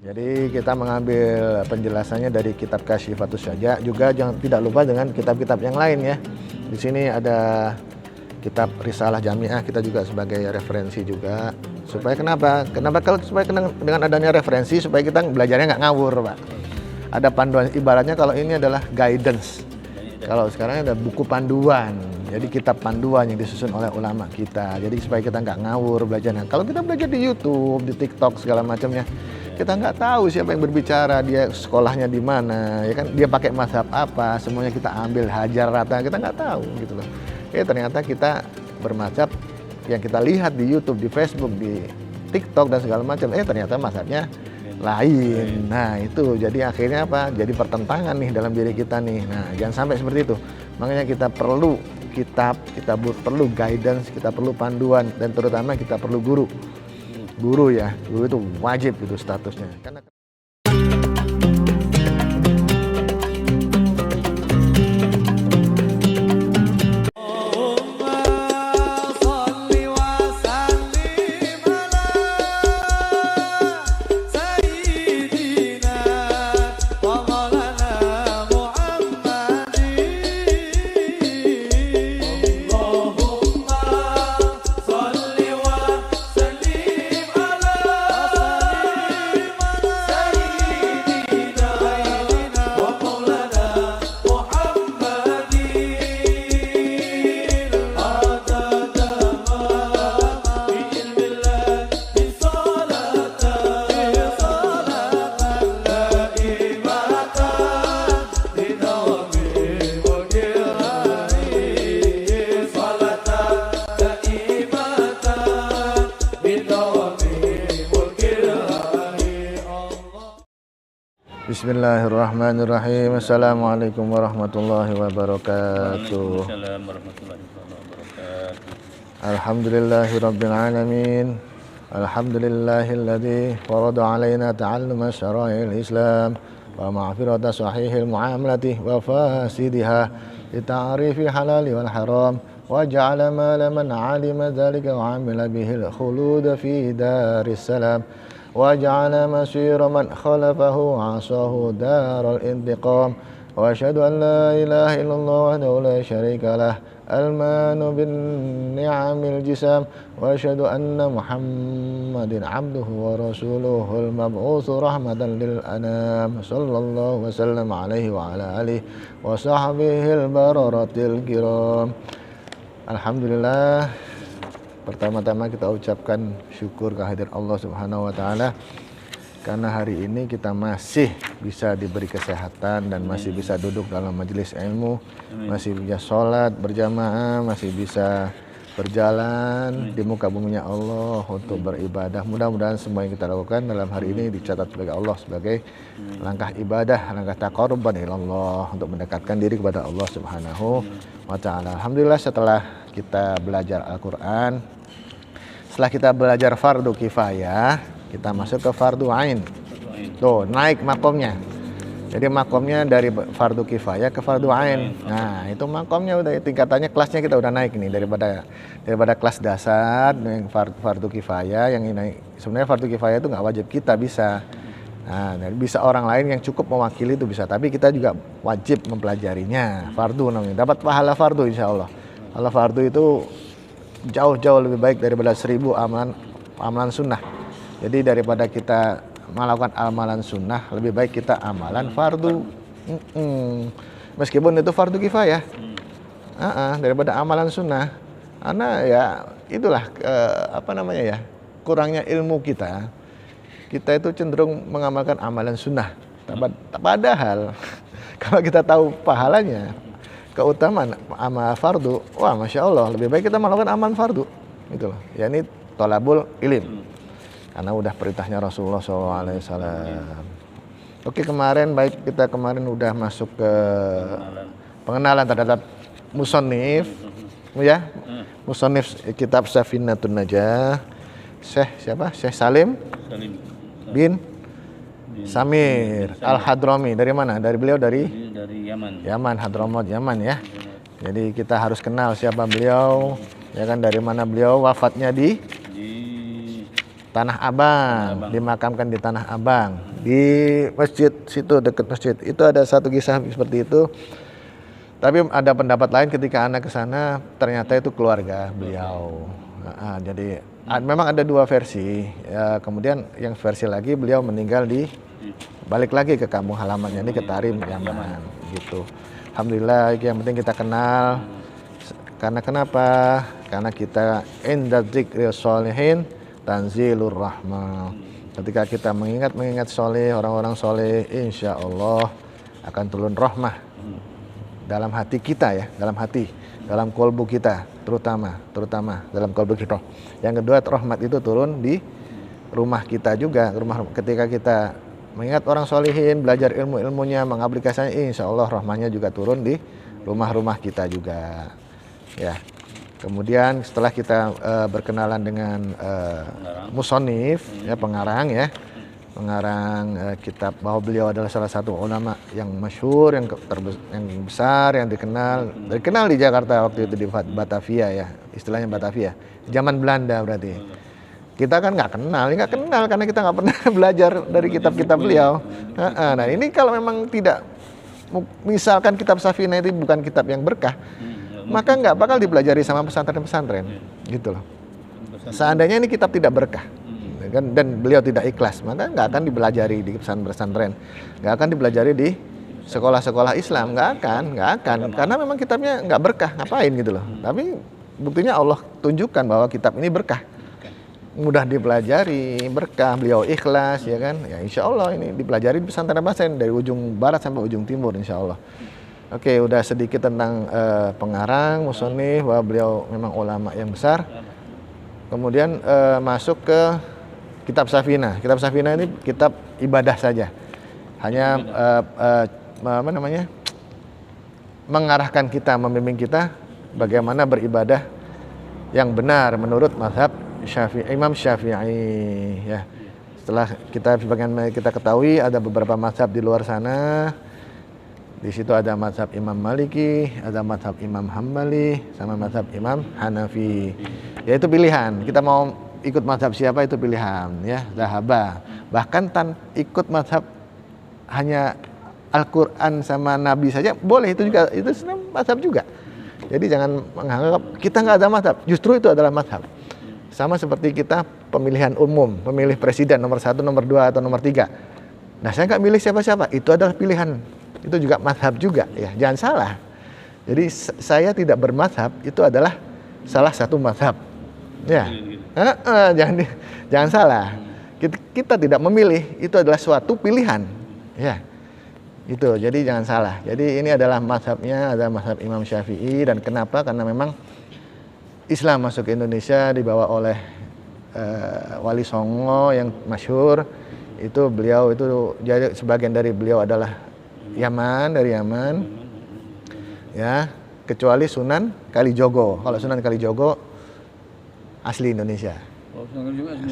Jadi kita mengambil penjelasannya dari kitab Kasyifatus Syajaa, juga jangan tidak lupa dengan kitab-kitab yang lain ya. Di sini ada kitab Risalah Jamiah, kita juga sebagai referensi juga. Supaya kenapa? Supaya dengan adanya referensi supaya kita belajarnya nggak ngawur, Pak. Ada panduan, ibaratnya kalau ini adalah guidance. Kalau sekarang ada buku panduan, jadi kitab panduan yang disusun oleh ulama kita. Jadi supaya kita nggak ngawur belajarnya. Kalau kita belajar di YouTube, di TikTok segala macamnya, kita nggak tahu siapa yang berbicara, dia sekolahnya di mana, ya kan? Dia pakai mazhab apa? Semuanya kita ambil hajar rata, kita nggak tahu gitu loh. Ternyata kita bermazhab yang kita lihat di YouTube, di Facebook, di TikTok dan segala macam. Ternyata mazhabnya lain. Nah itu jadi akhirnya apa? Jadi pertentangan nih dalam diri kita nih. Nah jangan sampai seperti itu. Makanya kita perlu kitab, kita perlu guidance, kita perlu panduan, dan terutama kita perlu guru. Guru ya, guru itu wajib itu statusnya. Karena Bismillahirrahmanirrahim. Assalamualaikum warahmatullahi wabarakatuh. Waalaikumsalam warahmatullahi wabarakatuh. Alhamdulillahirabbil alamin. Alhamdulillahilladzi farada alaina ta'alluma syara'il Islam wa ma'firata sahihil muamalati wa fasidiha li ta'rifi halali wal haram wa ja'ala ma man 'alima dzalika wa 'amila bihil khulud fi daris salam وجعل مسير من خلفه عصاه دار الانتقام وأشهد أن لا إله إلا الله وحده لا شريك له المان بالنعم الجسام وأشهد أن محمد عبده ورسوله المبعوث رحمة للأنام صلى الله وسلم عليه وعلى آله وصحبه البررة الكرام. Alhamdulillah. Pertama-tama kita ucapkan syukur kehadirat Allah Subhanahu wa taala karena hari ini kita masih bisa diberi kesehatan dan masih bisa duduk dalam majelis ilmu, masih bisa sholat berjamaah, masih bisa berjalan di muka buminya Allah untuk beribadah. Mudah-mudahan semua yang kita lakukan dalam hari ini dicatat oleh Allah sebagai langkah ibadah, langkah taqarruban ilallah untuk mendekatkan diri kepada Allah Subhanahu wa taala. Alhamdulillah setelah kita belajar Al-Qur'an, setelah kita belajar fardu kifayah, kita masuk ke fardu ain. Tuh, naik makomnya. Jadi makomnya dari fardu kifayah ke fardu ain. Nah, itu makomnya udah tingkatannya, kelasnya kita udah naik nih daripada kelas dasar yang fardu kifayah yang ini. Sebenarnya fardu kifayah itu nggak wajib kita bisa. Nah, bisa orang lain yang cukup mewakili itu bisa, tapi kita juga wajib mempelajarinya. Fardu namanya. Dapat pahala fardu insyaallah. Pahala fardu itu jauh-jauh lebih baik daripada 1000 amalan sunnah. Jadi daripada kita melakukan amalan sunnah, lebih baik kita amalan fardu. Meskipun itu fardu kifayah, daripada amalan sunnah. Karena ya itulah kurangnya ilmu kita. Kita itu cenderung mengamalkan amalan sunnah. Padahal kalau kita tahu pahalanya, keutamaan amal fardu, wah masya Allah, lebih baik kita melakukan amal fardu, gitu loh. Ya ini tolabul ilim, karena udah perintahnya Rasulullah SAW. Oke, kita kemarin udah masuk ke pengenalan terhadap musannif, ya, musannif kitab Safinatun Najah, Syekh Salim bin Samir Al-Hadrami. Dari mana? Beliau dari Yaman. Hadramaut Yaman ya. Jadi kita harus kenal siapa beliau, ya kan, dari mana beliau, wafatnya di Tanah Abang, dimakamkan di Tanah Abang, di masjid situ, dekat masjid. Itu ada satu kisah seperti itu. Tapi ada pendapat lain ketika anak ke sana ternyata itu keluarga beliau. Jadi memang ada dua versi. Ya, kemudian yang versi lagi beliau meninggal di balik lagi ke kampung halamannya ini ke Tarim, Yaman gitu. Alhamdulillah yang penting kita kenal. Karena kenapa? Karena kita inda dzikri sholihin tanzilur rahmah. Ketika kita mengingat soleh, orang-orang soleh, insya Allah akan turun rahmah dalam hati kita ya, dalam hati, dalam kolbu kita, terutama dalam kolbu kita. Yang kedua, rahmat itu turun di rumah kita juga, ketika kita mengingat orang solihin, belajar ilmunya, mengaplikasikannya, insya Allah rahmahnya juga turun di rumah-rumah kita juga. Ya. Kemudian setelah kita berkenalan dengan musonif, ya pengarang kitab, bahwa beliau adalah salah satu ulama yang masyhur, yang besar, yang dikenal di Jakarta waktu itu, di Batavia ya, istilahnya Batavia, zaman Belanda berarti. Kita kan nggak kenal karena kita nggak pernah belajar dari kitab-kitab beliau. Nah ini kalau memang tidak, misalkan kitab Safinah itu bukan kitab yang berkah, maka nggak bakal dipelajari sama pesantren-pesantren, gitu loh. Seandainya ini kitab tidak berkah, dan beliau tidak ikhlas, maka nggak akan dipelajari di pesantren, nggak akan dipelajari di sekolah-sekolah Islam, nggak akan, karena memang kitabnya nggak berkah, ngapain gitu loh. Tapi buktinya Allah tunjukkan bahwa kitab ini berkah, mudah dipelajari, berkah, beliau ikhlas, ya kan? Ya insya Allah ini dipelajari di pesantren-pesantren dari ujung barat sampai ujung timur, insya Allah. Oke, udah sedikit tentang pengarang, musonif, bahwa beliau memang ulama yang besar. Kemudian masuk ke kitab Safinah. Kitab Safinah ini kitab ibadah saja. Hanya mengarahkan kita, membimbing kita bagaimana beribadah yang benar menurut mazhab Imam Syafi'i ya. Setelah kita ketahui ada beberapa mazhab di luar sana. Di situ ada mazhab Imam Maliki, ada mazhab Imam Hambali, sama mazhab Imam Hanafi. Ya itu pilihan. Kita mau ikut mazhab siapa itu pilihan, ya. Zahaba. Bahkan ikut mazhab hanya Al-Quran sama Nabi saja boleh, itu mazhab juga. Jadi jangan menganggap kita nggak ada mazhab. Justru itu adalah mazhab. Sama seperti kita pemilihan umum, memilih presiden nomor 1, nomor 2 atau nomor 3. Nah saya nggak milih siapa-siapa, itu adalah pilihan. Itu juga mazhab juga ya, jangan salah. Jadi saya tidak bermazhab itu adalah salah satu mazhab ya. Jangan salah, kita tidak memilih, itu adalah suatu pilihan ya, itu. Jadi jangan salah. Jadi ini adalah mazhabnya, ada mazhab Imam Syafi'i. Dan kenapa? Karena memang Islam masuk ke Indonesia dibawa oleh Wali Songo yang masyhur. Itu beliau itu, jadi sebagian dari beliau adalah dari Yaman ya, kecuali Sunan Kalijogo. Kalau Sunan Kalijogo asli Indonesia.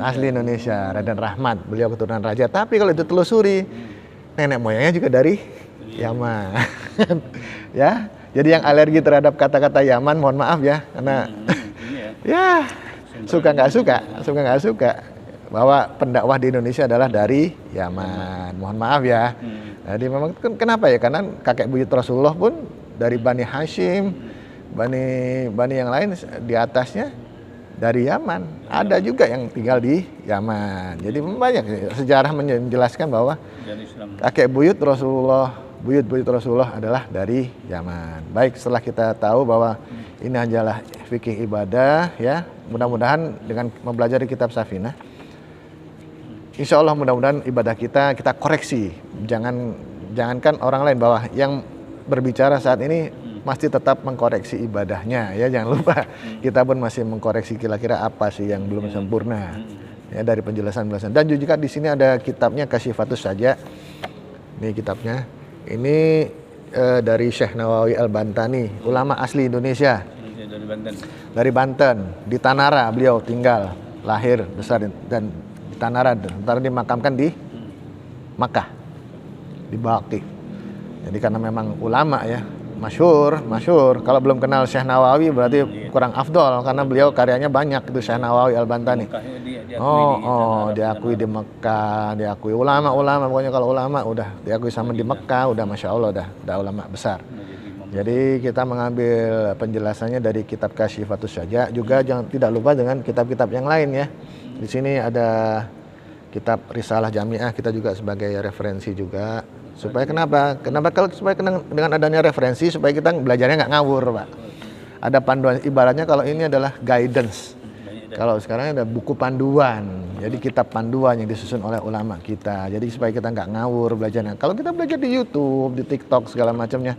Asli Indonesia, Raden Rahmat, beliau keturunan raja. Tapi kalau itu telusuri, nenek moyangnya juga dari Yaman. Ya, jadi yang alergi terhadap kata-kata Yaman, mohon maaf ya, karena ya suka nggak suka bahwa pendakwah di Indonesia adalah dari Yaman. Mohon maaf ya. Jadi memang kenapa ya? Karena kakek buyut Rasulullah pun dari Bani Hashim, Bani yang lain di atasnya dari Yaman. Ada juga yang tinggal di Yaman. Jadi banyak sejarah menjelaskan bahwa kakek buyut Rasulullah adalah dari Yaman. Baik, setelah kita tahu bahwa ini adalah fikih ibadah ya, mudah-mudahan dengan mempelajari kitab Safinah, insya Allah mudah-mudahan ibadah kita koreksi. Jangankan orang lain, bahwa yang berbicara saat ini masih tetap mengkoreksi ibadahnya ya. Jangan lupa kita pun masih mengkoreksi kira-kira apa sih yang belum sempurna ya dari penjelasan-penjelasan. Dan juga di sini ada kitabnya Kasyifatus Saja. Ini kitabnya. Ini dari Syekh Nawawi Al-Bantani, ulama asli Indonesia. Dari Banten, di Tanara beliau tinggal, lahir, besar dan di Tanara, ntar dimakamkan di Makkah, di Baqi. Jadi karena memang ulama ya, masyhur. Kalau belum kenal Syekh Nawawi berarti kurang afdol karena beliau karyanya banyak itu Syekh Nawawi Al-Bantani. Diakui di Mekah, diakui ulama-ulama, pokoknya kalau ulama udah diakui sama di Mekah, udah masya Allah udah ulama besar. Jadi kita mengambil penjelasannya dari kitab Kasyifatus Syaja, juga jangan tidak lupa dengan kitab-kitab yang lain ya. Di sini ada kitab Risalah Jamiah, kita juga sebagai referensi juga. Supaya kenapa? Supaya dengan adanya referensi supaya kita belajarnya nggak ngawur, Pak. Ada panduan, ibaratnya kalau ini adalah guidance. Kalau sekarang ada buku panduan. Jadi kitab panduan yang disusun oleh ulama kita. Jadi supaya kita nggak ngawur belajarnya. Kalau kita belajar di YouTube, di TikTok segala macamnya,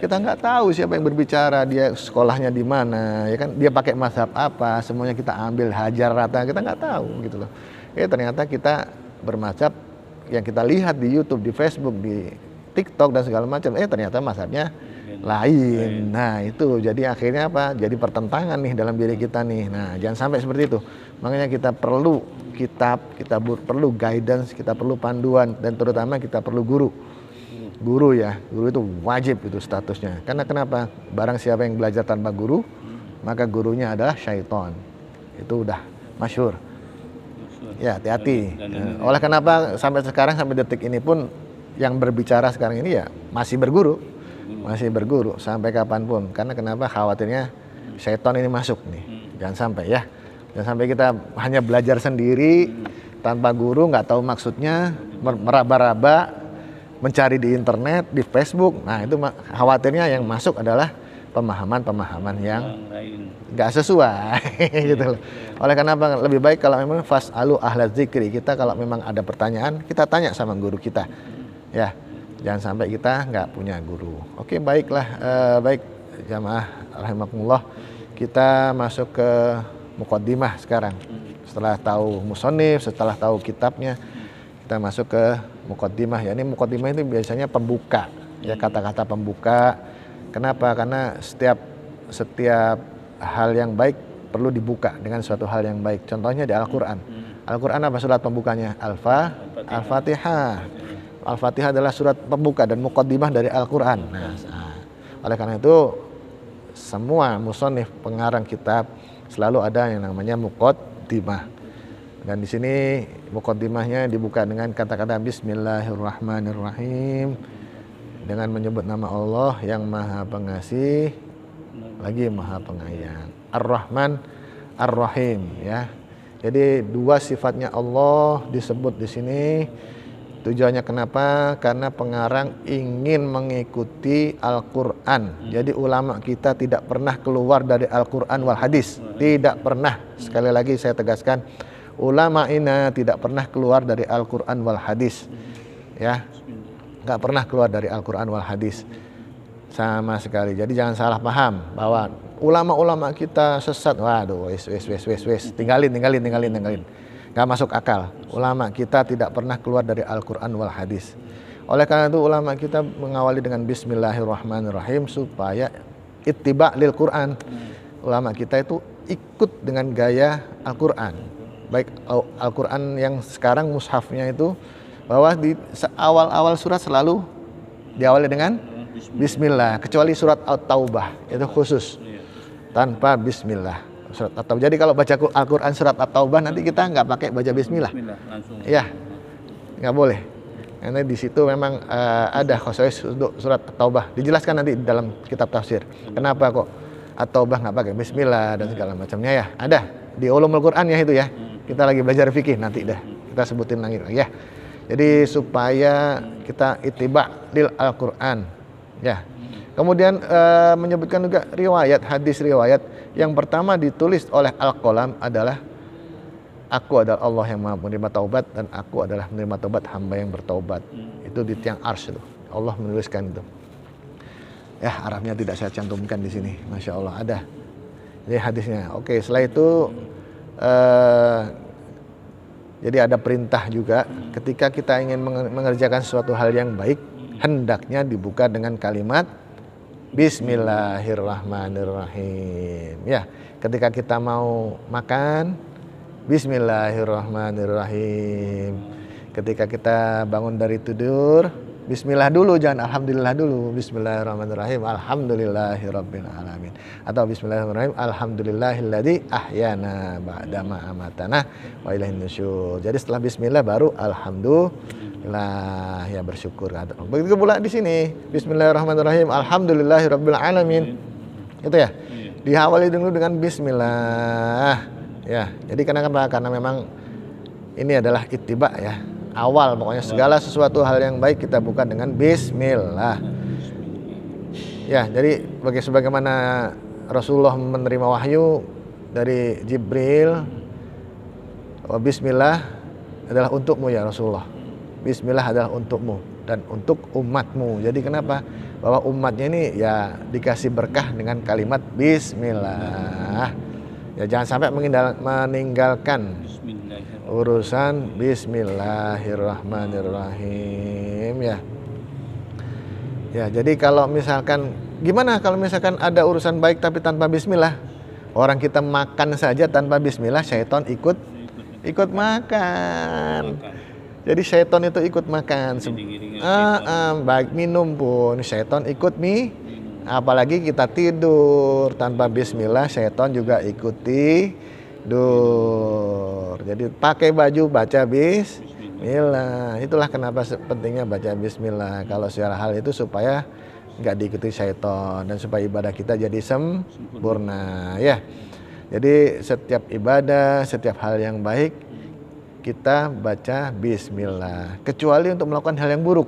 kita nggak tahu siapa yang berbicara, dia sekolahnya di mana, ya kan? Dia pakai mazhab apa, semuanya kita ambil hajar rata, kita nggak tahu gitu loh. Ternyata kita bermazhab yang kita lihat di YouTube, di Facebook, di TikTok dan segala macam, ternyata mazhabnya lain. Nah itu jadi akhirnya apa? Jadi pertentangan nih dalam diri kita nih. Nah jangan sampai seperti itu. Makanya kita perlu kitab, kita perlu guidance, kita perlu panduan, dan terutama kita perlu guru. Guru ya, guru itu wajib itu statusnya. Karena kenapa? Barang siapa yang belajar tanpa guru, maka gurunya adalah syaitan. Itu udah masyhur. Ya hati-hati. Oleh kenapa sampai sekarang, sampai detik ini pun yang berbicara sekarang ini ya masih berguru sampai kapanpun. Karena kenapa? Khawatirnya syaitan ini masuk nih. Jangan sampai ya. Jangan sampai kita hanya belajar sendiri tanpa guru, nggak tahu maksudnya, meraba-raba, mencari di internet, di Facebook. Nah itu khawatirnya yang masuk adalah pemahaman-pemahaman yang nggak sesuai gitu loh. Oleh karena apa? Lebih baik kalau memang fas'alu ahla dzikri, kita kalau memang ada pertanyaan kita tanya sama guru kita ya, jangan sampai kita nggak punya guru. Oke, baiklah, baik jamaah rahimakumullah, kita masuk ke muqaddimah sekarang. Setelah tahu musannif, setelah tahu kitabnya, kita masuk ke muqaddimah. Ya, ini muqaddimah itu biasanya pembuka ya, kata-kata pembuka. Kenapa? Karena setiap hal yang baik perlu dibuka dengan suatu hal yang baik. Contohnya di Al-Quran. Al-Quran apa surat pembukanya? Al-Fatihah. Al-Fatihah adalah surat pembuka dan muqaddimah dari Al-Quran. Nah, oleh karena itu semua musannif, pengarang kitab, selalu ada yang namanya muqaddimah. Dan di sini muqaddimahnya dibuka dengan kata-kata Bismillahirrahmanirrahim, dengan menyebut nama Allah yang Maha Pengasih lagi Maha Penyayang. Ar-Rahman, Ar-Rahim ya. Jadi dua sifatnya Allah disebut di sini. Tujuannya kenapa? Karena pengarang ingin mengikuti Al-Quran. Jadi ulama kita tidak pernah keluar dari Al-Quran wal hadis. Tidak pernah. Sekali lagi saya tegaskan, ulama ini tidak pernah keluar dari Al-Quran wal hadis. Ya, nggak pernah keluar dari Al-Quran wal hadis sama sekali. Jadi jangan salah paham bahwa ulama-ulama kita sesat. Waduh, wes, tinggalin. Nggak masuk akal. Ulama kita tidak pernah keluar dari Al-Quran wal hadis. Oleh karena itu ulama kita mengawali dengan Bismillahirrahmanirrahim supaya ittiba lil Quran. Ulama kita itu ikut dengan gaya Al-Quran. Baik Al-Quran yang sekarang mushafnya itu, bahwa di awal-awal surat selalu diawali dengan Bismillah, kecuali surat At-Taubah itu khusus tanpa Bismillah. Surat At-Taubah. Jadi kalau baca Al-Quran surat At-Taubah nanti kita nggak pakai baca Bismillah. Ya, nggak boleh. Karena di situ memang ada khusus untuk surat At-Taubah. Dijelaskan nanti di dalam kitab tafsir. Kenapa kok At-Taubah nggak pakai Bismillah dan segala macamnya ya. Ada di Ulumul Quran ya itu ya. Kita lagi belajar fikih nanti dah kita sebutin lagi ya. Jadi supaya kita ittiba lil Al-Quran ya. Kemudian menyebutkan juga riwayat, hadis riwayat yang pertama ditulis oleh Al-Qalam adalah, aku adalah Allah yang Maha menerima taubat dan aku adalah menerima taubat hamba yang bertaubat. Itu di tiang arsy itu. Allah menuliskan itu. Ya, Arabnya tidak saya cantumkan di sini. Masya Allah ada. Jadi hadisnya. Oke, setelah itu jadi ada perintah juga ketika kita ingin mengerjakan suatu hal yang baik, hendaknya dibuka dengan kalimat Bismillahirrahmanirrahim. Ya, ketika kita mau makan, Bismillahirrahmanirrahim. Ketika kita bangun dari tidur, Bismillah dulu, jangan alhamdulillah dulu. Bismillahirrahmanirrahim. Alhamdulillahirabbil alamin. Atau bismillahirrahmanirrahim. Alhamdulillahilladzi ahyana ba'dama amatana wa ilaihin nusyur. Jadi setelah bismillah baru alhamdulillah, ya bersyukur. Begitu pula di sini. Bismillahirrahmanirrahim. Alhamdulillahirabbil alamin. Itu ya. Diawali dulu dengan bismillah. Ya. Jadi kenapa? Karena memang ini adalah ittiba ya. Awal pokoknya segala sesuatu hal yang baik kita buka dengan bismillah. Ya, jadi sebagaimana Rasulullah menerima wahyu dari Jibril, bismillah adalah untukmu ya Rasulullah. Bismillah adalah untukmu dan untuk umatmu. Jadi kenapa? Bahwa umatnya ini ya dikasih berkah dengan kalimat bismillah. Ya jangan sampai meninggalkan urusan bismillahirrahmanirrahim ya. Ya, jadi kalau misalkan gimana kalau misalkan ada urusan baik tapi tanpa bismillah? Orang kita makan saja tanpa bismillah, syaitan ikut makan. Jadi syaitan itu ikut makan. Baik minum pun syaitan ikut apalagi kita tidur tanpa bismillah, syaitan juga ikuti tidur. Jadi pakai baju baca bismillah. Itulah kenapa pentingnya baca bismillah. Kalau secara hal itu supaya nggak diikuti syaitan dan supaya ibadah kita jadi sempurna ya. Jadi setiap ibadah, setiap hal yang baik kita baca bismillah. Kecuali untuk melakukan hal yang buruk.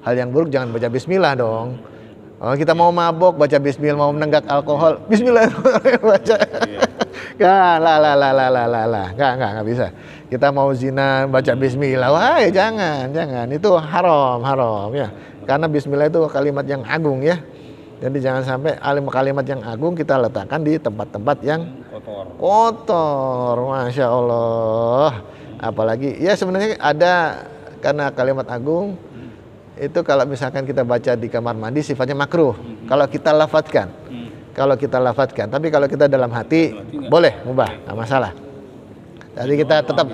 Hal yang buruk jangan baca bismillah dong. Oh, kita mau mabok baca bismillah, mau menenggak alkohol bismillah baca. Nggak bisa. Kita mau zina baca bismillah, wah jangan, itu haram ya. Karena bismillah itu kalimat yang agung ya. Jadi jangan sampai kalimat yang agung kita letakkan di tempat-tempat yang kotor. Masya Allah. Apalagi ya sebenarnya ada karena kalimat agung itu kalau misalkan kita baca di kamar mandi sifatnya makruh. Kalau kita lafadzkan. Tapi kalau kita dalam hati boleh, mubah, nggak masalah. Jadi kita tetap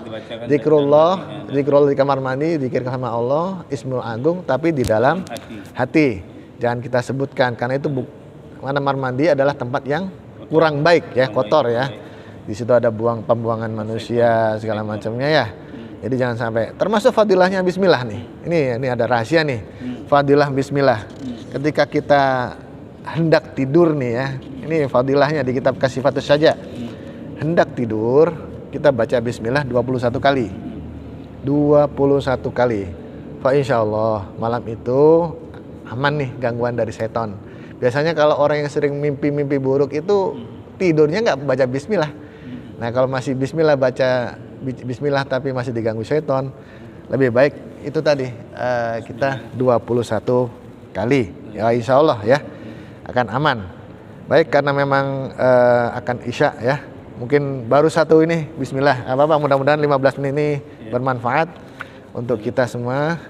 zikrullah di kamar mandi, zikir sama Allah, Ismul Agung, tapi di dalam hati. Jangan kita sebutkan karena itu kamar mandi adalah tempat yang kurang baik ya, kotor ya. Di situ ada pembuangan manusia segala macamnya ya. Jadi jangan sampai. Termasuk fadilahnya bismillah nih. Ini ada rahasia nih. Fadilah bismillah. Ketika kita hendak tidur nih ya. Ini fadilahnya di kitab Kasifatus Saja. Hendak tidur, kita baca bismillah 21 kali. 21 kali. Fa insyaallah malam itu aman nih gangguan dari setan. Biasanya kalau orang yang sering mimpi buruk itu tidurnya nggak baca bismillah. Nah kalau masih bismillah baca bismillah tapi masih diganggu setan, lebih baik itu tadi kita 21 kali. Ya insyaallah ya akan aman. Baik karena memang akan isya ya. Mungkin baru satu ini bismillah. Apa mudah-mudahan 15 menit ini bermanfaat untuk kita semua.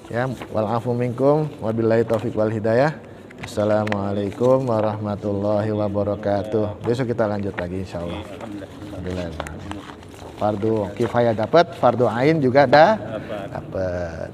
Ya, wal afu minkum wabillahi taufik wal hidayah. Assalamualaikum warahmatullahi wabarakatuh. Besok kita lanjut lagi insyaallah. Alhamdulillah. Fardu kifayah dapat, fardu ain juga dapat.